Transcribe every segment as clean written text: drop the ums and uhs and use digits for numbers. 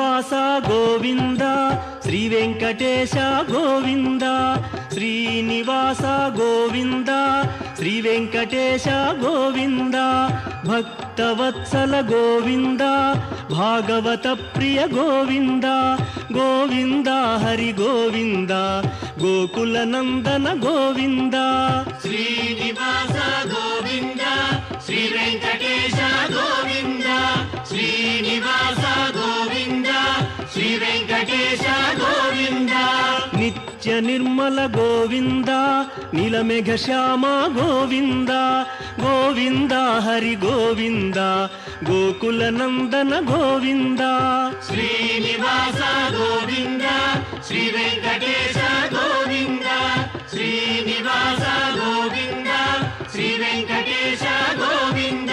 శ్రీనివాస గోవింద శ్రీ వెంకటేశ గోవింద శ్రీనివాస గోవింద శ్రీ వెంకటేశ గోవింద భక్తవత్సల గోవింద భాగవత ప్రియ గోవింద గోవింద హరి గోవింద గోకుల నందన గోవింద శ్రీనివాస గోవింద శ్రీ వెంకటేశ గోవింద శ్రీనివాస గోవింద శ్రీ వెంకటేశ గోవింద నిత్య నిర్మల గోవింద నీలమేఘ శ్యామ గోవింద గోవింద హరి గోవింద గోకుల నందన గోవింద శ్రీనివాస గోవింద శ్రీ వెంకటేశ గోవింద శ్రీనివాస గోవింద శ్రీ వెంకటేశ గోవింద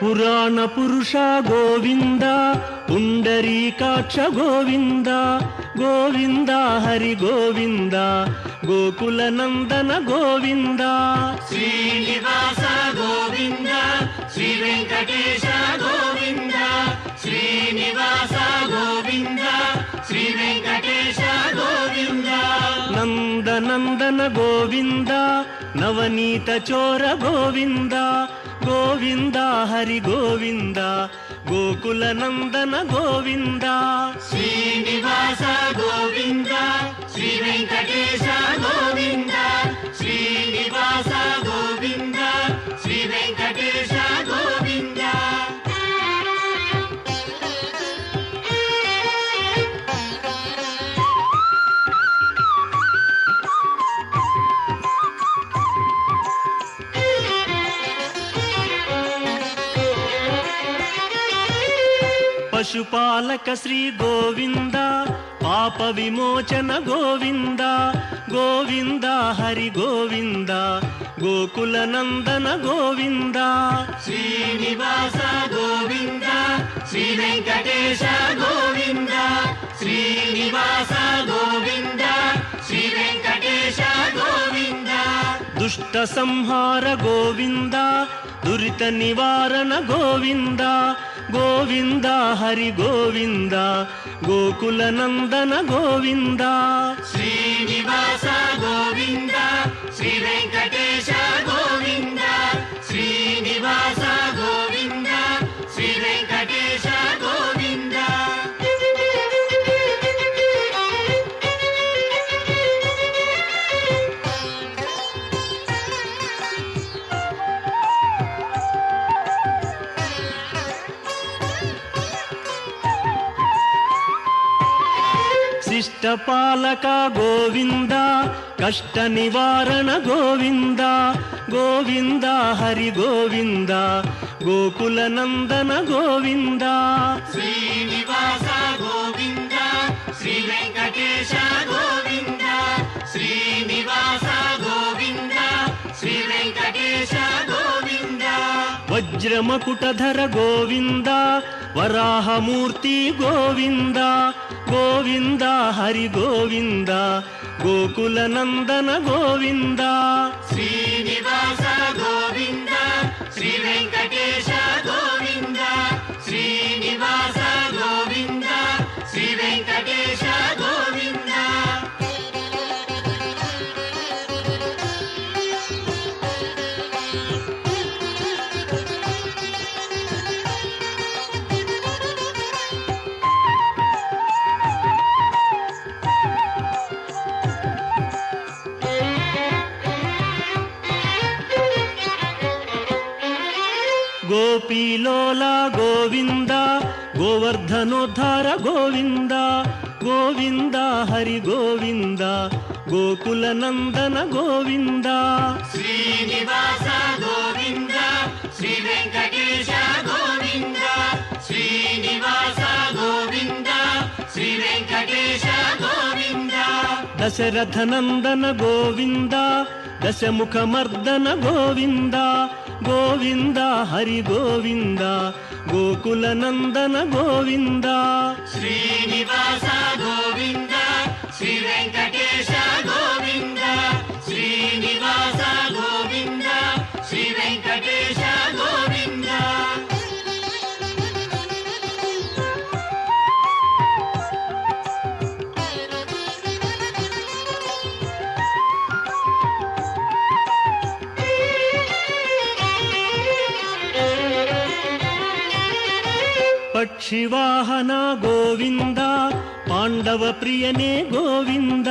పురాణ పురుష గోవింద పుండరీకాక్ష గోవింద గోవింద హరి గోవింద గోకుల నందన గోవింద శ్రీనివాస గోవింద శ్రీ వెంకటేశ గోవింద శ్రీనివాస గోవింద శ్రీ వెంకటేశ గోవింద నందనందన గోవింద నవనీత చోర గోవింద గోవింద హరి గోవింద గోకుల నందన గోవింద శ్రీనివాస గోవింద శ్రీ వెంకటేశ గోవింద శ్రీనివాస గోవింద శ్రీ వెంకటేశ గోవింద పశుపాలక శ్రీ గోవింద పాప విమోచన గోవింద గోవింద హరి గోవింద గోకుల నందన గోవింద శ్రీనివాస గోవింద శ్రీ వెంకటేశ గోవింద శ్రీనివాస గోవింద శ్రీ వెంకటేశ గోవింద దుష్ట సంహార గోవింద దురిత నివారణ గోవింద గోవింద హరి గోవింద గోకుల నందన గోవింద శ్రీనివాస గోవింద శ్రీ వెంకటేశ గోవింద శ్రీనివాస గోవింద శ్రీ వెంకటేశ గోవింద శిష్టపాలక గోవింద కష్ట నివారణ గోవింద గోవింద హరి గోవింద గోకుల నందన గోవింద శ్రీనివాస గోవింద శ్రీ వెంకటేశ గోవింద శ్రీనివాస గోవింద శ్రీ వెంకటేశ గోవింద వజ్రమకుటధర గోవింద వరాహమూర్తి గోవింద గోవింద హరి గోవింద గోకుల నందన గోవింద శ్రీనివాస గోవింద శ్రీ వెంకటేశ గోవింద శ్రీనివాస గోవింద శ్రీ వెంకటేశ గోవింద గోపీలోల గోవింద గోవర్ధనోద్ధార గోవింద గోవింద హరి గోవింద గోకుల నందన గోవింద శ్రీనివాస గోవింద శ్రీ వెంకటేశ గోవింద శ్రీనివాస గోవింద శ్రీ వెంకటేశ గోవింద దశరథ నందన గోవింద దశముఖ మర్దన గోవింద ಗೋವಿಂದ ಹರಿ ಗೋವಿಂದ ಗೋಕುಲ ನಂದನ ಗೋವಿಂದ ಶ್ರೀನಿವಾಸ ಗೋವಿಂದ ಶ್ರೀ ವೆಂಕಟೇಶ ಗೋವಿಂದ ಶ್ರೀನಿವಾಸ ಗೋವಿಂದ ಶ್ರೀ ವೆಂಕಟೇಶ ಗೋವಿಂದ ಪಕ್ಷಿವಾಹನ ಗೋವಿಂದ ಪಾಂಡವ ಪ್ರಿಯನೇ ಗೋವಿಂದ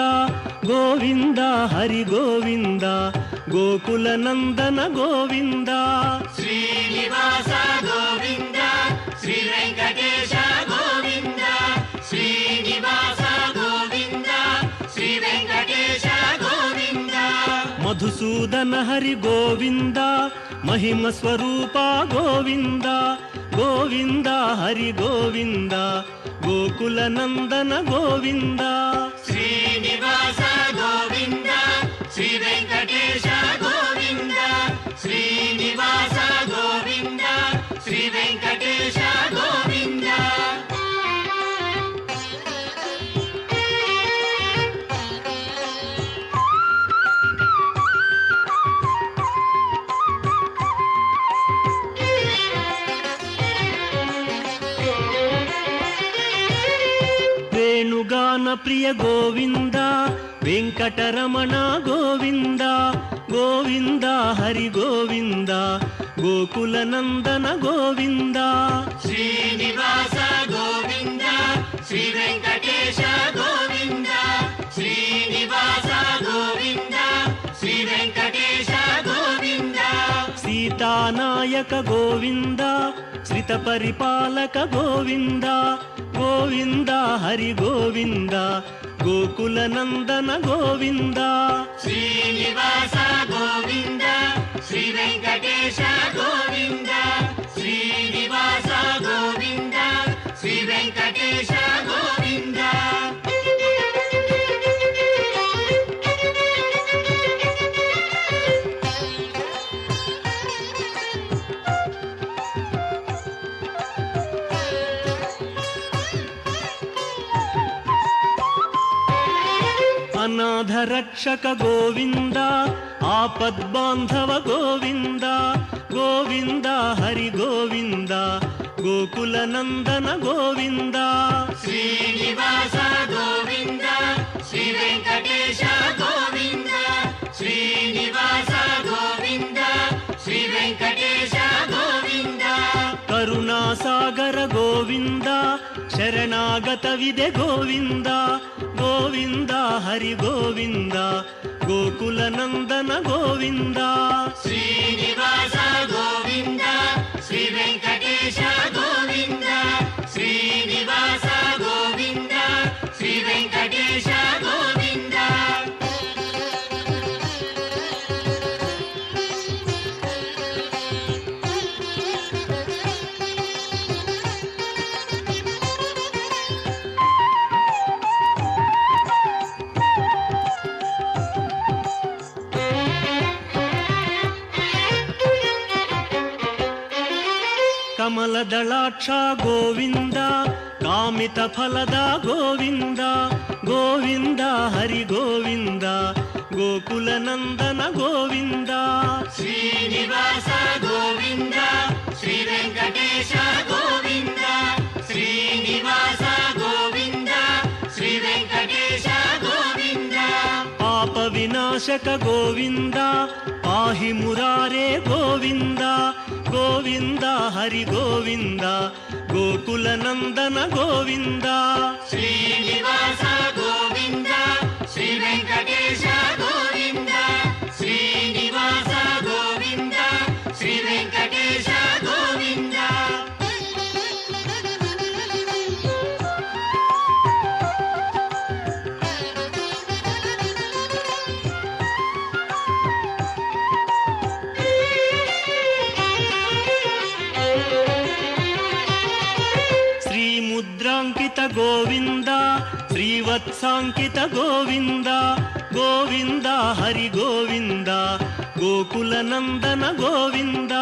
ಗೋವಿಂದ ಹರಿ ಗೋವಿಂದ ಗೋಕುಲ ನಂದನ ಗೋವಿಂದ ಶ್ರೀನಿವಾಸ ಗೋವಿಂದ ಶ್ರೀ ವೆಂಕಟೇಶ ಗೋವಿಂದ ಶ್ರೀನಿವಾಸ ಗೋವಿಂದ ಶ್ರೀ ವೆಂಕಟೇಶ ಗೋವಿಂದ ಮಧುಸೂದನ ಹರಿ ಗೋವಿಂದ ಮಹಿಮ ಸ್ವರೂಪ ಗೋವಿಂದ ಗೋವಿಂದ ಹರಿ ಗೋವಿಂದ ಗೋಕುಲ ನಂದನ ಗೋವಿಂದ ಶ್ರೀನಿವಾಸ ಗೋವಿಂದ ಶ್ರೀ ವೆಂಕಟೇಶ ಗೋವಿಂದ ಶ್ರೀನಿವಾಸ ಗೋವಿಂದ ಶ್ರೀ ವೆಂಕಟೇಶ ಗೋವಿಂದ ವೇಣುಗಾನ ಪ್ರಿಯ ಗೋವಿಂದ ವೆಂಕಟರಮಣ ಗೋವಿಂದ ಗೋವಿಂದ ಹರಿ ಗೋವಿಂದ ಗೋಕುಲ ನಂದನ ಗೋವಿಂದ ಶ್ರೀನಿವಾಸ ಗೋವಿಂದ ಶ್ರೀ ವೆಂಕಟೇಶ ಗೋವಿಂದ ಶ್ರೀನಿವಾಸ ಗೋವಿಂದ ಶ್ರೀ ವೆಂಕಟೇಶ ಗೋವಿಂದ ಸೀತಾನಾಯಕ ಗೋವಿಂದ ಶ್ರಿತ ಪರಿಪಾಲಕ ಗೋವಿಂದ ಗೋವಿಂದ ಹರಿ ಗೋವಿಂದ ಗೋಕುಲ ನಂದನ ಗೋವಿಂದ ಶ್ರೀನಿವಾಸ ಗೋವಿಂದ ಶ್ರೀ ವೆಂಕಟೇಶ ಗೋವಿಂದ ಶ್ರೀನಿವಾಸ ಗೋವಿಂದ ಶ್ರೀ ವೆಂಕಟೇಶ ಗೋವಿಂದ ಅನಾಥ ರಕ್ಷಕ ಗೋವಿಂದ ಆಪದ್ಬಾಂಧವ ಗೋವಿಂದ ಗೋವಿಂದ ಹರಿ ಗೋವಿಂದ ಗೋಕುಲ ನಂದನ ಗೋವಿಂದ ಶ್ರೀನಿವಾಸ ಗೋವಿಂದ ಶ್ರೀ ವೆಂಕಟೇಶ ಗೋವಿಂದ ಶ್ರೀನಿವಾಸ ಗೋವಿಂದ ಶ್ರೀ ವೆಂಕಟೇಶ ಗೋವಿಂದ ಕರುಣಾಸಾಗರ ಗೋವಿಂದ ಶರಣಾಗತವಿದೆ ಗೋವಿಂದ ಗೋವಿಂದ ಹರಿ ಗೋವಿಂದ ಗೋಕುಲ ನಂದನ ಗೋವಿಂದ ಶ್ರೀನಿವಾಸ ಗೋವಿಂದ ಶ್ರೀ ವೆಂಕಟೇಶ ಗೋವಿಂದ ಶ್ರೀನಿವಾಸ ಗೋವಿಂದ ಶ್ರೀ ವೆಂಕಟೇಶ ಗೋವಿಂದ ಕಮಲದಳಾಕ್ಷ ಗೋವಿಂದ ಕಾಮಿತ ಫಲದ ಗೋವಿಂದ ಗೋವಿಂದ ಹರಿ ಗೋವಿಂದ ಗೋಕುಲ ನಂದನ ಗೋವಿಂದ ಶ್ರೀನಿವಾಸ ಗೋವಿಂದ ಶ್ರೀ ವೆಂಕಟೇಶ ಗೋವಿಂದ ಶ್ರೀನಿವಾಸ ಗೋವಿಂದ ಶ್ರೀ ವೆಂಕಟೇಶ ಗೋವಿಂದ ಪಾಪ ವಿನಾಶಕ ಗೋವಿಂದ ಪಾಹಿ ಮುರಾರೇ ಗೋವಿಂದ ಗೋವಿಂದ ಹರಿ ಗೋವಿಂದ ಗೋಕುಲ ನಂದನ ಗೋವಿಂದ ಶ್ರೀನಿವಾಸ ಗೋವಿಂದ ಶ್ರೀ ವೆಂಕಟೇಶ ಗೋವಿಂದ ಶ್ರೀನಿವಾಸ ಗೋವಿಂದ ಶ್ರೀ ವೆಂಕಟೇಶ ಗೋವಿಂದ ಮುದ್ರಾಂಕಿತ ಗೋವಿಂದ ಶ್ರೀವತ್ಸಾಂಕಿತ ಗೋವಿಂದ ಗೋವಿಂದ ಹರಿ ಗೋವಿಂದ ಗೋಕುಲ ನಂದನ ಗೋವಿಂದ